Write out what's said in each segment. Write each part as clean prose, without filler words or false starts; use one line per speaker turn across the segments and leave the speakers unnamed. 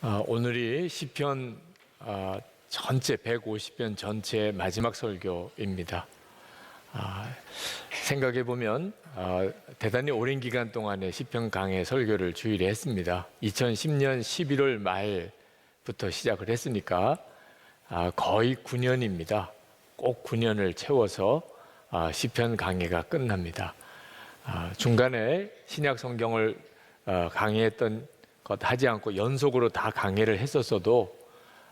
오늘이 시편 전체 150편 전체 마지막 설교입니다. 생각해 보면 대단히 오랜 기간 동안에 시편 강해 설교를 주일에 했습니다. 2010년 11월 말부터 시작을 했으니까 거의 9년입니다. 꼭 9년을 채워서 시편 강해가 끝납니다. 중간에 신약 성경을 강해했던 것 하지 않고 연속으로 다 강해를 했었어도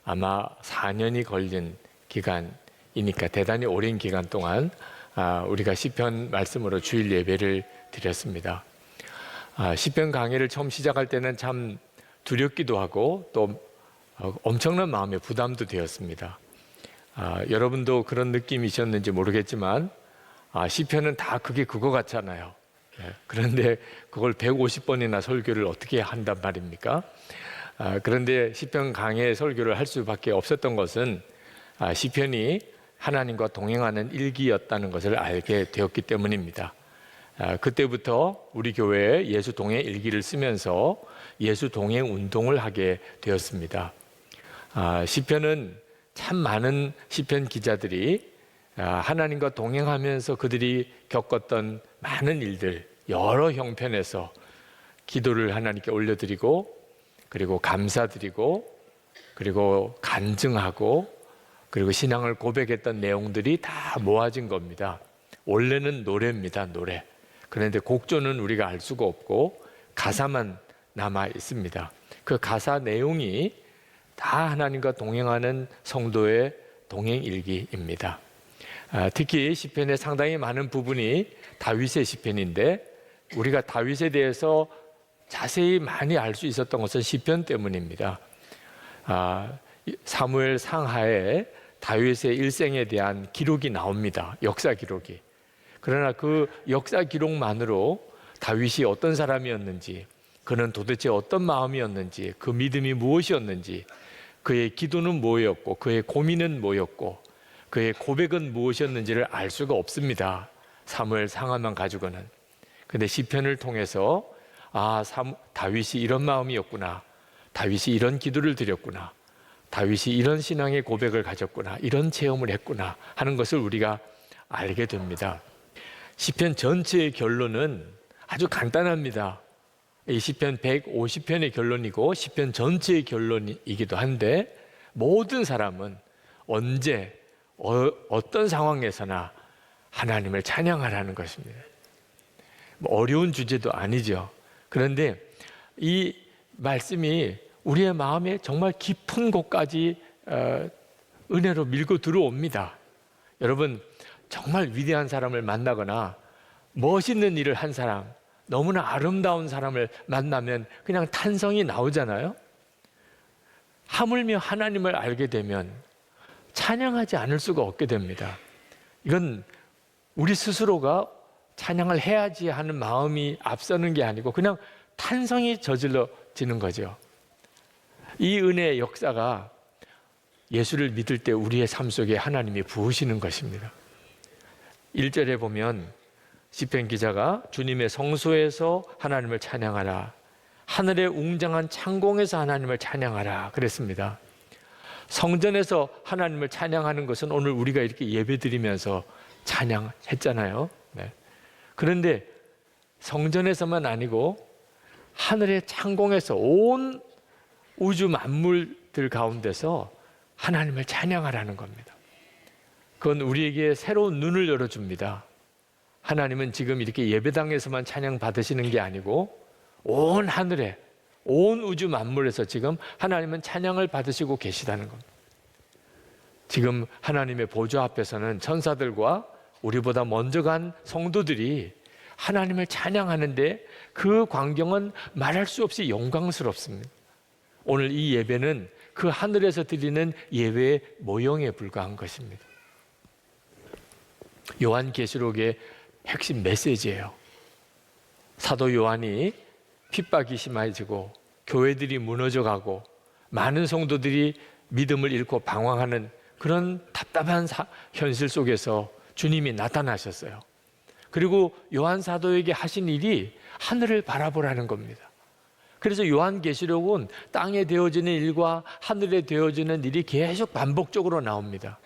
아마 4년이 걸린 기간이니까 대단히 오랜 기간 동안 우리가 시편 말씀으로 주일 예배를 드렸습니다. 시편 강해를 처음 시작할 때는 참 두렵기도 하고 또 엄청난 마음의 부담도 되었습니다. 여러분도 그런 느낌이셨는지 모르겠지만 시편은 다 그거 같잖아요. 그런데 그걸 150번이나 설교를 어떻게 한단 말입니까? 그런데 시편 강해 설교를 할 수밖에 없었던 것은 시편이 하나님과 동행하는 일기였다는 것을 알게 되었기 때문입니다. 그때부터 우리 교회에 예수 동행 일기를 쓰면서 예수 동행 운동을 하게 되었습니다. 시편은 참 많은 시편 기자들이 하나님과 동행하면서 그들이 겪었던 많은 일들, 여러 형편에서 기도를 하나님께 올려드리고 그리고 감사드리고 그리고 간증하고 그리고 신앙을 고백했던 내용들이 다 모아진 겁니다. 원래는 노래입니다, 노래. 그런데 곡조는 우리가 알 수가 없고 가사만 남아 있습니다. 그 가사 내용이 다 하나님과 동행하는 성도의 동행일기입니다. 특히 시편의 상당히 많은 부분이 다윗의 시편인데 우리가 다윗에 대해서 자세히 많이 알 수 있었던 것은 시편 때문입니다. 사무엘 상하에 다윗의 일생에 대한 기록이 나옵니다. 역사 기록이. 그러나 그 역사 기록만으로 다윗이 어떤 사람이었는지, 그는 도대체 어떤 마음이었는지, 그 믿음이 무엇이었는지, 그의 기도는 뭐였고 그의 고민은 뭐였고 그의 고백은 무엇이었는지를 알 수가 없습니다. 사무엘 상하만 가지고는. 근데 시편을 통해서 다윗이 이런 마음이었구나, 다윗이 이런 기도를 드렸구나, 다윗이 이런 신앙의 고백을 가졌구나, 이런 체험을 했구나 하는 것을 우리가 알게 됩니다. 시편 전체의 결론은 아주 간단합니다. 이 시편 150편의 결론이고 시편 전체의 결론이기도 한데 모든 사람은 언제 어떤 상황에서나 하나님을 찬양하라는 것입니다. 어려운 주제도 아니죠. 그런데 이 말씀이 우리의 마음에 정말 깊은 곳까지 은혜로 밀고 들어옵니다. 여러분, 정말 위대한 사람을 만나거나 멋있는 일을 한 사람, 너무나 아름다운 사람을 만나면 그냥 탄성이 나오잖아요. 하물며 하나님을 알게 되면 찬양하지 않을 수가 없게 됩니다. 이건 우리 스스로가 찬양을 해야지 하는 마음이 앞서는 게 아니고 그냥 탄성이 저질러지는 거죠. 이 은혜의 역사가 예수를 믿을 때 우리의 삶 속에 하나님이 부으시는 것입니다. 1절에 보면 시편 기자가 주님의 성소에서 하나님을 찬양하라, 하늘의 웅장한 창공에서 하나님을 찬양하라 그랬습니다. 성전에서 하나님을 찬양하는 것은 오늘 우리가 이렇게 예배드리면서 찬양했잖아요. 그런데 성전에서만 아니고 하늘의 창공에서 온 우주 만물들 가운데서 하나님을 찬양하라는 겁니다. 그건 우리에게 새로운 눈을 열어줍니다. 하나님은 지금 이렇게 예배당에서만 찬양 받으시는 게 아니고 온 하늘에, 온 우주 만물에서 지금 하나님은 찬양을 받으시고 계시다는 겁니다. 지금 하나님의 보좌 앞에서는 천사들과 우리보다 먼저 간 성도들이 하나님을 찬양하는데 그 광경은 말할 수 없이 영광스럽습니다. 오늘 이 예배는 그 하늘에서 드리는 예배의 모형에 불과한 것입니다. 요한계시록의 핵심 메시지예요. 사도 요한이 핍박이 심해지고 교회들이 무너져가고 많은 성도들이 믿음을 잃고 방황하는 그런 답답한 현실 속에서 주님이 나타나셨어요. 그리고 요한 사도에게 하신 일이 하늘을 바라보라는 겁니다. 그래서 요한계시록은 땅에 되어지는 일과 하늘에 되어지는 일이 계속 반복적으로 나옵니다.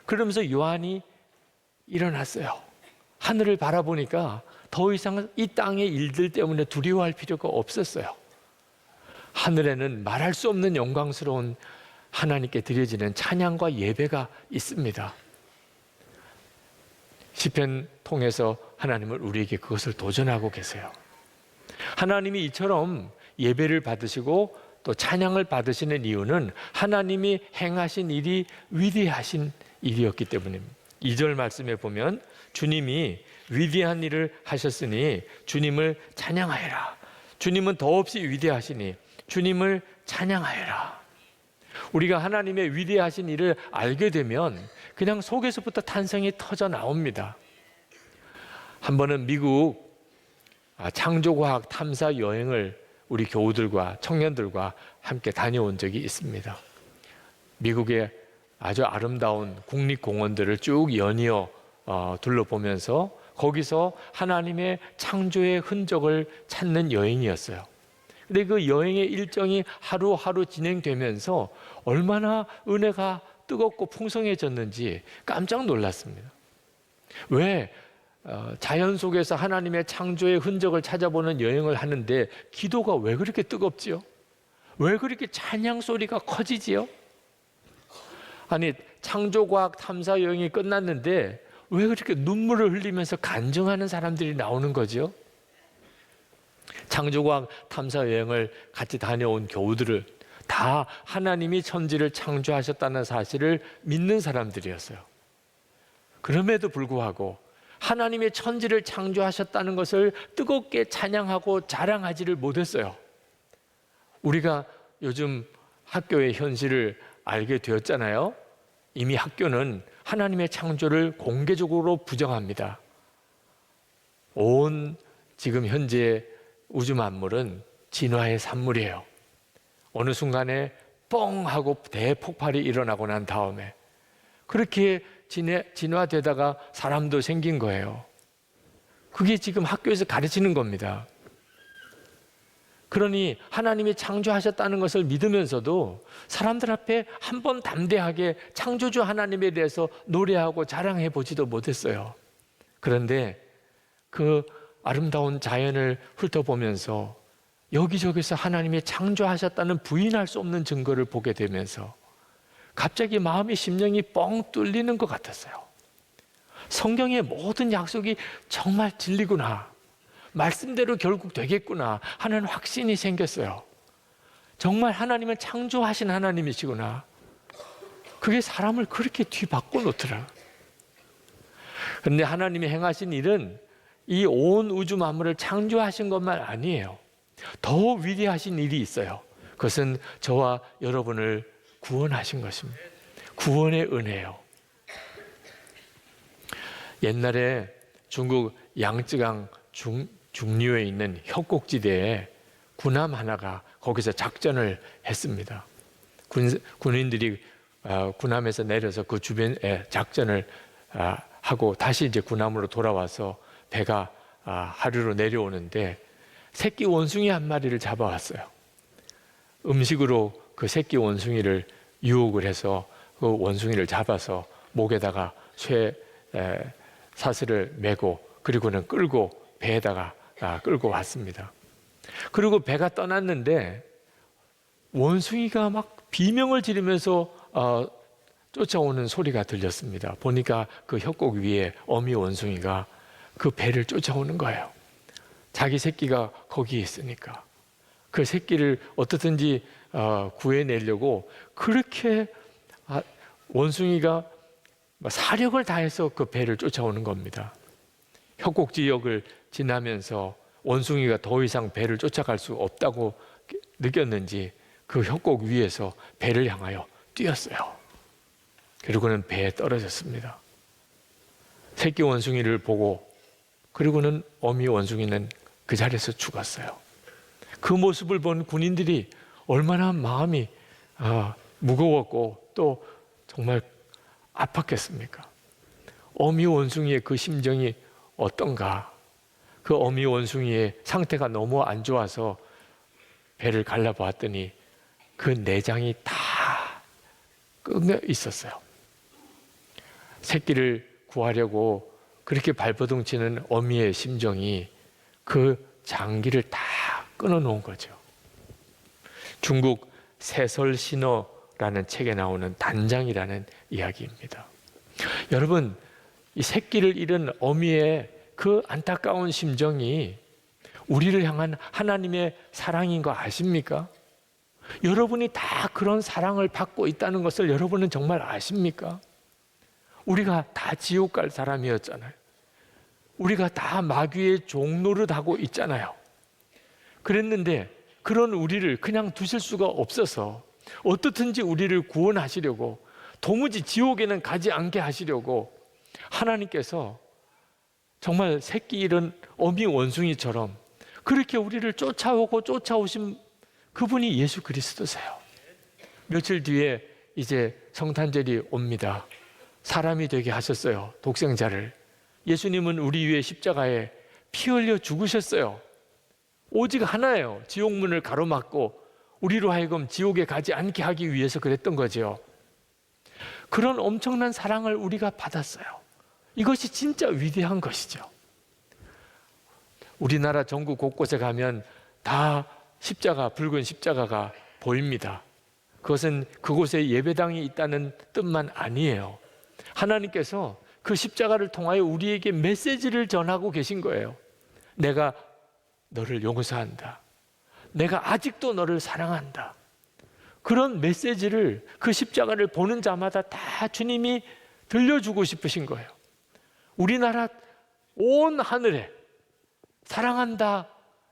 그러면서 요한이 일어났어요. 하늘을 바라보니까 더 이상 이 땅의 일들 때문에 두려워할 필요가 없었어요. 하늘에는 말할 수 없는 영광스러운 하나님께 드려지는 찬양과 예배가 있습니다. 시편 통해서 하나님은 우리에게 그것을 도전하고 계세요. 하나님이 이처럼 예배를 받으시고 또 찬양을 받으시는 이유는 하나님이 행하신 일이 위대하신 일이었기 때문입니다. 2절 말씀에 보면 주님이 위대한 일을 하셨으니 주님을 찬양하여라. 주님은 더없이 위대하시니 주님을 찬양하여라. 우리가 하나님의 위대하신 일을 알게 되면 그냥 속에서부터 탄성이 터져 나옵니다. 한 번은 미국 창조과학 탐사 여행을 우리 교우들과 청년들과 함께 다녀온 적이 있습니다. 미국의 아주 아름다운 국립공원들을 쭉 연이어 둘러보면서 거기서 하나님의 창조의 흔적을 찾는 여행이었어요. 근데 그 여행의 일정이 하루하루 진행되면서 얼마나 은혜가 뜨겁고 풍성해졌는지 깜짝 놀랐습니다. 왜 자연 속에서 하나님의 창조의 흔적을 찾아보는 여행을 하는데 기도가 왜 그렇게 뜨겁지요? 왜 그렇게 찬양 소리가 커지지요? 아니, 창조과학 탐사 여행이 끝났는데 왜 그렇게 눈물을 흘리면서 간증하는 사람들이 나오는 거죠? 창조과학 탐사 여행을 같이 다녀온 교우들을 다 하나님이 천지를 창조하셨다는 사실을 믿는 사람들이었어요. 그럼에도 불구하고 하나님의 천지를 창조하셨다는 것을 뜨겁게 찬양하고 자랑하지를 못했어요. 우리가 요즘 학교의 현실을 알게 되었잖아요. 이미 학교는 하나님의 창조를 공개적으로 부정합니다. 온 지금 현재 우주 만물은 진화의 산물이에요. 어느 순간에 뻥 하고 대폭발이 일어나고 난 다음에 그렇게 진화되다가 사람도 생긴 거예요. 그게 지금 학교에서 가르치는 겁니다. 그러니 하나님이 창조하셨다는 것을 믿으면서도 사람들 앞에 한번 담대하게 창조주 하나님에 대해서 노래하고 자랑해 보지도 못했어요. 그런데 그 아름다운 자연을 훑어보면서 여기저기서 하나님이 창조하셨다는 부인할 수 없는 증거를 보게 되면서 갑자기 마음의 심령이 뻥 뚫리는 것 같았어요. 성경의 모든 약속이 정말 진리구나, 말씀대로 결국 되겠구나 하는 확신이 생겼어요. 정말 하나님은 창조하신 하나님이시구나. 그게 사람을 그렇게 뒤바꿔 놓더라. 그런데 하나님이 행하신 일은 이 온 우주 만물을 창조하신 것만 아니에요. 더 위대하신 일이 있어요. 그것은 저와 여러분을 구원하신 것입니다. 구원의 은혜요. 옛날에 중국 양쯔강 중류에 있는 협곡지대에 군함 하나가 거기서 작전을 했습니다. 군인들이 군함에서 내려서 그 주변에 작전을 하고 다시 이제 군함으로 돌아와서 배가 하류로 내려오는데 새끼 원숭이 한 마리를 잡아왔어요. 음식으로 그 새끼 원숭이를 유혹을 해서 그 원숭이를 잡아서 목에다가 쇠 사슬을 메고 그리고는 끌고 배에다가 끌고 왔습니다. 그리고 배가 떠났는데 원숭이가 막 비명을 지르면서 쫓아오는 소리가 들렸습니다. 보니까 그 협곡 위에 어미 원숭이가 그 배를 쫓아오는 거예요. 자기 새끼가 거기에 있으니까 그 새끼를 어떻든지 구해내려고 그렇게 원숭이가 사력을 다해서 그 배를 쫓아오는 겁니다. 협곡 지역을 지나면서 원숭이가 더 이상 배를 쫓아갈 수 없다고 느꼈는지 그 협곡 위에서 배를 향하여 뛰었어요. 그리고는 배에 떨어졌습니다. 새끼 원숭이를 보고 그리고는 어미 원숭이는 그 자리에서 죽었어요. 그 모습을 본 군인들이 얼마나 마음이 무거웠고 또 정말 아팠겠습니까? 어미 원숭이의 그 심정이 어떤가? 그 어미 원숭이의 상태가 너무 안 좋아서 배를 갈라보았더니 그 내장이 다 끓여 있었어요. 새끼를 구하려고 그렇게 발버둥치는 어미의 심정이 그 장기를 다 끊어놓은 거죠. 중국 세설신어라는 책에 나오는 단장이라는 이야기입니다. 여러분, 이 새끼를 잃은 어미의 그 안타까운 심정이 우리를 향한 하나님의 사랑인 거 아십니까? 여러분이 다 그런 사랑을 받고 있다는 것을 여러분은 정말 아십니까? 우리가 다 지옥 갈 사람이었잖아요. 우리가 다 마귀의 종노릇하고 있잖아요. 그랬는데 그런 우리를 그냥 두실 수가 없어서 어떻든지 우리를 구원하시려고, 도무지 지옥에는 가지 않게 하시려고 하나님께서 정말 새끼 잃은 어미 원숭이처럼 그렇게 우리를 쫓아오고 쫓아오신 그분이 예수 그리스도세요. 며칠 뒤에 이제 성탄절이 옵니다. 사람이 되게 하셨어요. 독생자를. 예수님은 우리 위해 십자가에 피 흘려 죽으셨어요. 오직 하나예요. 지옥문을 가로막고 우리로 하여금 지옥에 가지 않게 하기 위해서 그랬던 거죠. 그런 엄청난 사랑을 우리가 받았어요. 이것이 진짜 위대한 것이죠. 우리나라 전국 곳곳에 가면 다 십자가, 붉은 십자가가 보입니다. 그것은 그곳에 예배당이 있다는 뜻만 아니에요. 하나님께서 그 십자가를 통하여 우리에게 메시지를 전하고 계신 거예요. 내가 너를 용서한다. 내가 아직도 너를 사랑한다. 그런 메시지를 그 십자가를 보는 자마다 다 주님이 들려주고 싶으신 거예요. 우리나라 온 하늘에 사랑한다,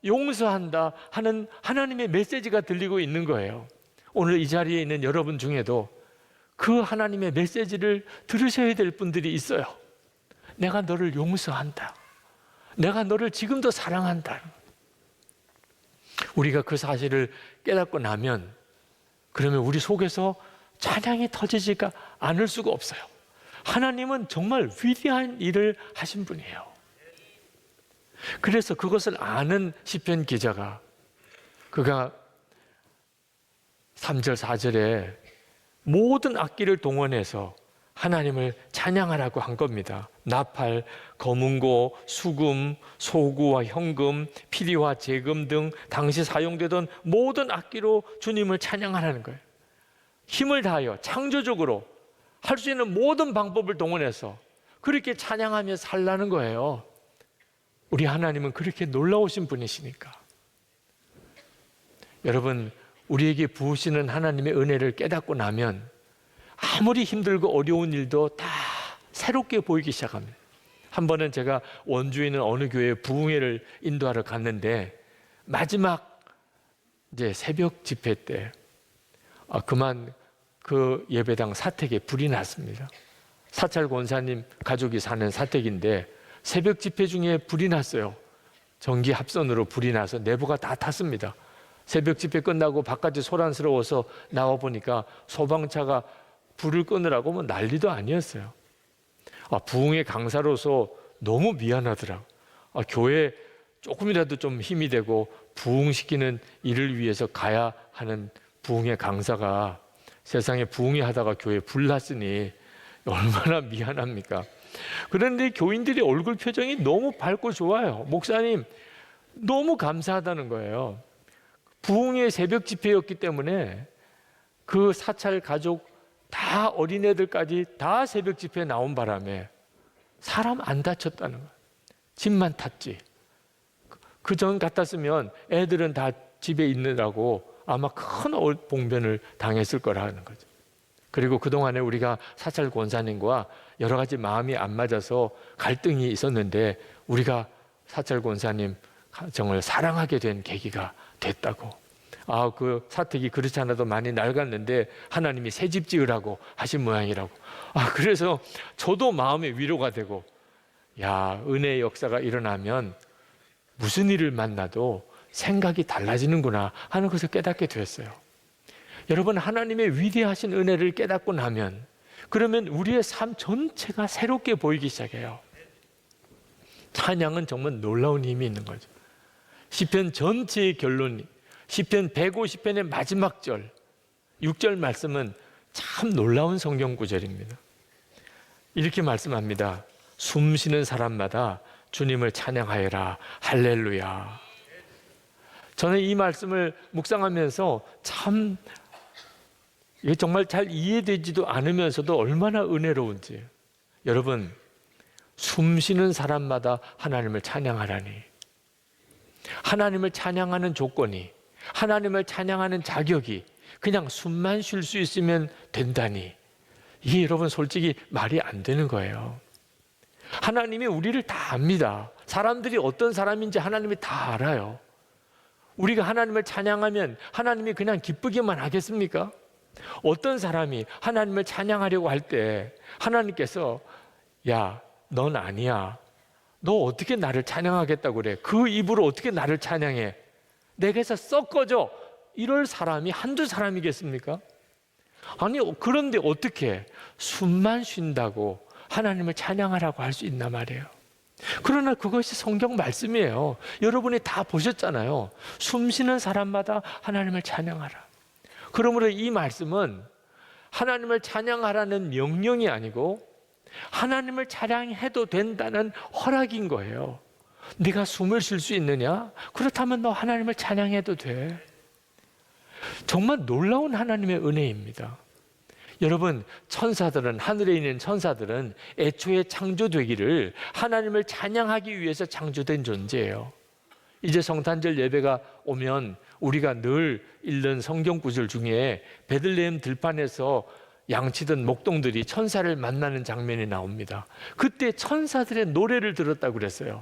용서한다 하는 하나님의 메시지가 들리고 있는 거예요. 오늘 이 자리에 있는 여러분 중에도 그 하나님의 메시지를 들으셔야 될 분들이 있어요. 내가 너를 용서한다. 내가 너를 지금도 사랑한다. 우리가 그 사실을 깨닫고 나면 그러면 우리 속에서 찬양이 터지지가 않을 수가 없어요. 하나님은 정말 위대한 일을 하신 분이에요. 그래서 그것을 아는 시편 기자가 그가 3절 4절에 모든 악기를 동원해서 하나님을 찬양하라고 한 겁니다. 나팔, 거문고, 수금, 소구와 현금, 피리와 재금 등 당시 사용되던 모든 악기로 주님을 찬양하라는 거예요. 힘을 다하여 창조적으로 할 수 있는 모든 방법을 동원해서 그렇게 찬양하며 살라는 거예요. 우리 하나님은 그렇게 놀라우신 분이시니까. 여러분, 우리에게 부으시는 하나님의 은혜를 깨닫고 나면 아무리 힘들고 어려운 일도 다 새롭게 보이기 시작합니다. 한 번은 제가 원주에 있는 어느 교회에 부흥회를 인도하러 갔는데 마지막 이제 새벽 집회 때 그만 그 예배당 사택에 불이 났습니다. 사찰 권사님 가족이 사는 사택인데 새벽 집회 중에 불이 났어요. 전기 합선으로 불이 나서 내부가 다 탔습니다. 새벽 집회 끝나고 바깥이 소란스러워서 나와 보니까 소방차가 불을 끄느라고 뭐 난리도 아니었어요. 부흥회 강사로서 너무 미안하더라고요. 교회에 조금이라도 좀 힘이 되고 부흥시키는 일을 위해서 가야 하는 부흥회 강사가 세상에 부흥회 하다가 교회에 불 났으니 얼마나 미안합니까? 그런데 교인들의 얼굴 표정이 너무 밝고 좋아요. 목사님 너무 감사하다는 거예요. 부흥회 새벽 집회였기 때문에 그 사찰 가족 다 어린애들까지 다 새벽 집회에 나온 바람에 사람 안 다쳤다는 거예요. 집만 탔지. 그 전 같았으면 애들은 다 집에 있느라고 아마 큰 봉변을 당했을 거라는 거죠. 그리고 그동안에 우리가 사찰 권사님과 여러 가지 마음이 안 맞아서 갈등이 있었는데 우리가 사찰 권사님 정말 사랑하게 된 계기가 됐다고. 그 사택이 그렇지 않아도 많이 낡았는데 하나님이 새 집 지으라고 하신 모양이라고. 그래서 저도 마음의 위로가 되고, 은혜의 역사가 일어나면 무슨 일을 만나도 생각이 달라지는구나 하는 것을 깨닫게 되었어요. 여러분, 하나님의 위대하신 은혜를 깨닫고 나면 그러면 우리의 삶 전체가 새롭게 보이기 시작해요. 찬양은 정말 놀라운 힘이 있는 거죠. 시편 전체의 결론이 시편 150편의 마지막 절 6절 말씀은 참 놀라운 성경 구절입니다. 이렇게 말씀합니다. 숨 쉬는 사람마다 주님을 찬양하여라. 할렐루야. 저는 이 말씀을 묵상하면서 참 이게 정말 잘 이해되지도 않으면서도 얼마나 은혜로운지. 여러분, 숨 쉬는 사람마다 하나님을 찬양하라니. 하나님을 찬양하는 조건이, 하나님을 찬양하는 자격이 그냥 숨만 쉴 수 있으면 된다니. 이게 여러분 솔직히 말이 안 되는 거예요. 하나님이 우리를 다 압니다. 사람들이 어떤 사람인지 하나님이 다 알아요. 우리가 하나님을 찬양하면 하나님이 그냥 기쁘기만 하겠습니까? 어떤 사람이 하나님을 찬양하려고 할 때 하나님께서 야, 넌 아니야. 너 어떻게 나를 찬양하겠다고 그래? 그 입으로 어떻게 나를 찬양해? 내게서 썩 꺼져. 이럴 사람이 한두 사람이겠습니까? 아니, 그런데 어떻게 숨만 쉰다고 하나님을 찬양하라고 할 수 있나 말이에요. 그러나 그것이 성경 말씀이에요. 여러분이 다 보셨잖아요. 숨 쉬는 사람마다 하나님을 찬양하라. 그러므로 이 말씀은 하나님을 찬양하라는 명령이 아니고 하나님을 찬양해도 된다는 허락인 거예요. 네가 숨을 쉴 수 있느냐? 그렇다면 너 하나님을 찬양해도 돼. 정말 놀라운 하나님의 은혜입니다. 여러분, 천사들은, 하늘에 있는 천사들은 애초에 창조되기를 하나님을 찬양하기 위해서 창조된 존재예요. 이제 성탄절 예배가 오면 우리가 늘 읽는 성경 구절 중에 베들레헴 들판에서 양치던 목동들이 천사를 만나는 장면이 나옵니다. 그때 천사들의 노래를 들었다고 그랬어요.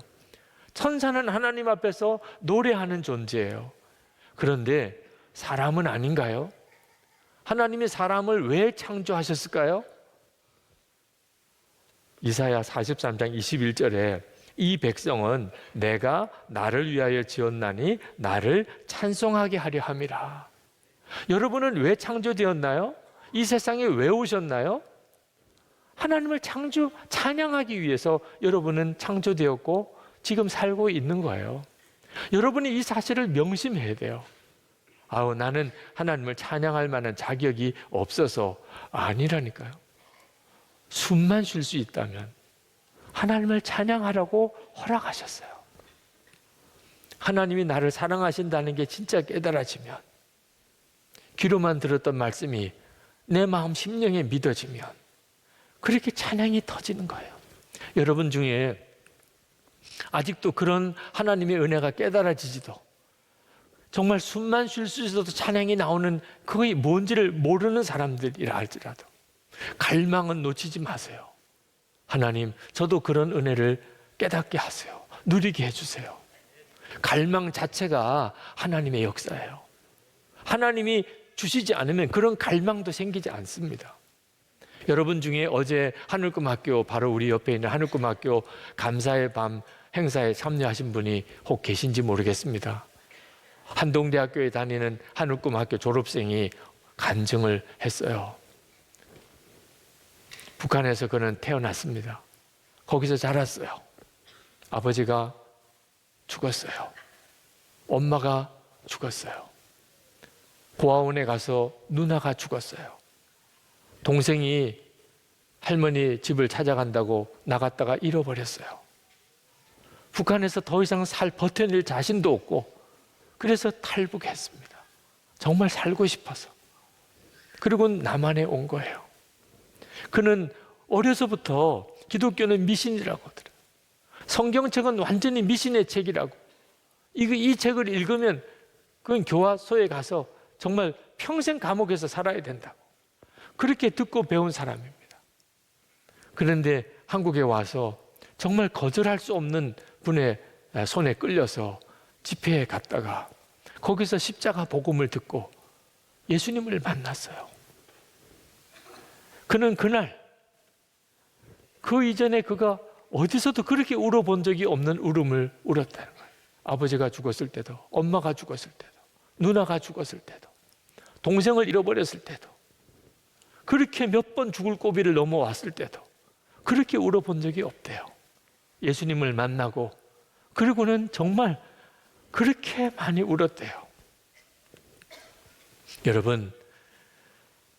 천사는 하나님 앞에서 노래하는 존재예요. 그런데 사람은 아닌가요? 하나님이 사람을 왜 창조하셨을까요? 이사야 43장 21절에 이 백성은 내가 나를 위하여 지었나니 나를 찬송하게 하려 함이라. 여러분은 왜 창조되었나요? 이 세상에 왜 오셨나요? 하나님을 찬양하기 위해서 여러분은 창조되었고 지금 살고 있는 거예요. 여러분이 이 사실을 명심해야 돼요. 아우, 나는 하나님을 찬양할 만한 자격이 없어서. 아니라니까요. 숨만 쉴 수 있다면 하나님을 찬양하라고 허락하셨어요. 하나님이 나를 사랑하신다는 게 진짜 깨달아지면, 귀로만 들었던 말씀이 내 마음 심령에 믿어지면 그렇게 찬양이 터지는 거예요. 여러분 중에 아직도 그런 하나님의 은혜가 깨달아지지도, 정말 숨만 쉴 수 있어도 찬양이 나오는 그게 뭔지를 모르는 사람들이라 할지라도 갈망은 놓치지 마세요. 하나님, 저도 그런 은혜를 깨닫게 하세요. 누리게 해주세요. 갈망 자체가 하나님의 역사예요. 하나님이 주시지 않으면 그런 갈망도 생기지 않습니다. 여러분 중에 어제 하늘꿈학교, 바로 우리 옆에 있는 하늘꿈학교 감사의 밤 행사에 참여하신 분이 혹 계신지 모르겠습니다. 한동대학교에 다니는 하늘꿈학교 졸업생이 간증을 했어요. 북한에서 그는 태어났습니다. 거기서 자랐어요. 아버지가 죽었어요. 엄마가 죽었어요. 고아원에 가서 누나가 죽었어요. 동생이 할머니 집을 찾아간다고 나갔다가 잃어버렸어요. 북한에서 더 이상 버텨낼 자신도 없고, 그래서 탈북했습니다. 정말 살고 싶어서. 그리고 남한에 온 거예요. 그는 어려서부터 기독교는 미신이라고 하더라고요. 성경책은 완전히 미신의 책이라고. 이 책을 읽으면 그건 교화소에 가서 정말 평생 감옥에서 살아야 된다고. 그렇게 듣고 배운 사람입니다. 그런데 한국에 와서 정말 거절할 수 없는 분의 손에 끌려서 집회에 갔다가 거기서 십자가 복음을 듣고 예수님을 만났어요. 그는 그날, 그 이전에 그가 어디서도 그렇게 울어본 적이 없는 울음을 울었다는 거예요. 아버지가 죽었을 때도, 엄마가 죽었을 때도, 누나가 죽었을 때도, 동생을 잃어버렸을 때도, 그렇게 몇 번 죽을 고비를 넘어왔을 때도 그렇게 울어본 적이 없대요. 예수님을 만나고, 그리고는 정말 그렇게 많이 울었대요. 여러분,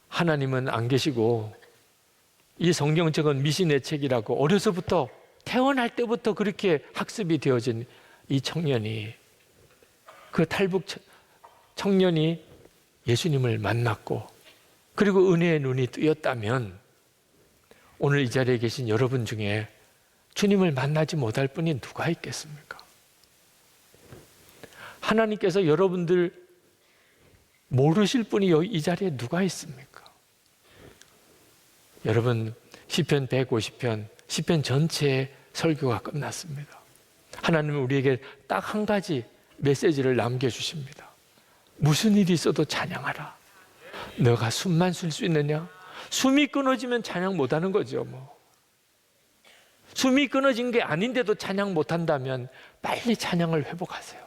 하나님은 안 계시고 이 성경책은 미신의 책이라고 어려서부터 태어날 때부터 그렇게 학습이 되어진 이 청년이, 그 탈북 청년이 예수님을 만났고 그리고 은혜의 눈이 뜨였다면 오늘 이 자리에 계신 여러분 중에 주님을 만나지 못할 분이 누가 있겠습니까? 하나님께서 여러분들 모르실 분이 이 자리에 누가 있습니까? 여러분, 시편 150편, 시편 전체의 설교가 끝났습니다. 하나님은 우리에게 딱 한 가지 메시지를 남겨주십니다. 무슨 일이 있어도 찬양하라. 너가 숨만 쉴 수 있느냐? 숨이 끊어지면 찬양 못하는 거죠. 숨이 끊어진 게 아닌데도 찬양 못한다면 빨리 찬양을 회복하세요.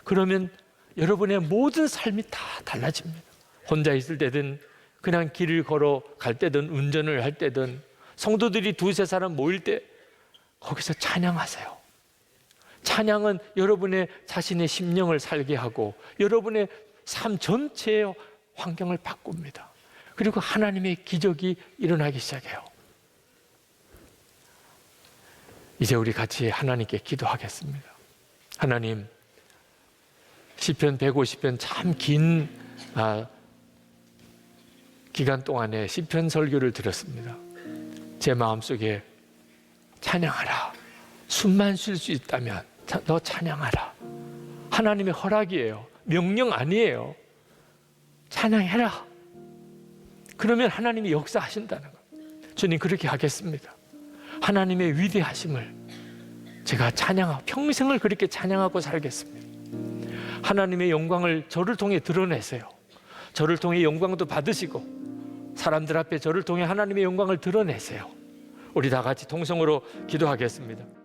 그러면 여러분의 모든 삶이 다 달라집니다. 혼자 있을 때든 그냥 길을 걸어 갈 때든 운전을 할 때든 성도들이 두세 사람 모일 때 거기서 찬양하세요. 찬양은 여러분의 자신의 심령을 살게 하고 여러분의 삶 전체의 환경을 바꿉니다. 그리고 하나님의 기적이 일어나기 시작해요. 이제 우리 같이 하나님께 기도하겠습니다. 하나님, 시편 150편 참 긴 기간 동안에 시편 설교를 들었습니다. 제 마음속에 찬양하라. 숨만 쉴 수 있다면 너 찬양하라. 하나님의 허락이에요. 명령 아니에요. 찬양해라. 그러면 하나님이 역사하신다는 거예요. 주님, 그렇게 하겠습니다. 하나님의 위대하심을 제가 찬양하고 평생을 그렇게 찬양하고 살겠습니다. 하나님의 영광을 저를 통해 드러내세요. 저를 통해 영광도 받으시고 사람들 앞에 저를 통해 하나님의 영광을 드러내세요. 우리 다 같이 통성으로 기도하겠습니다.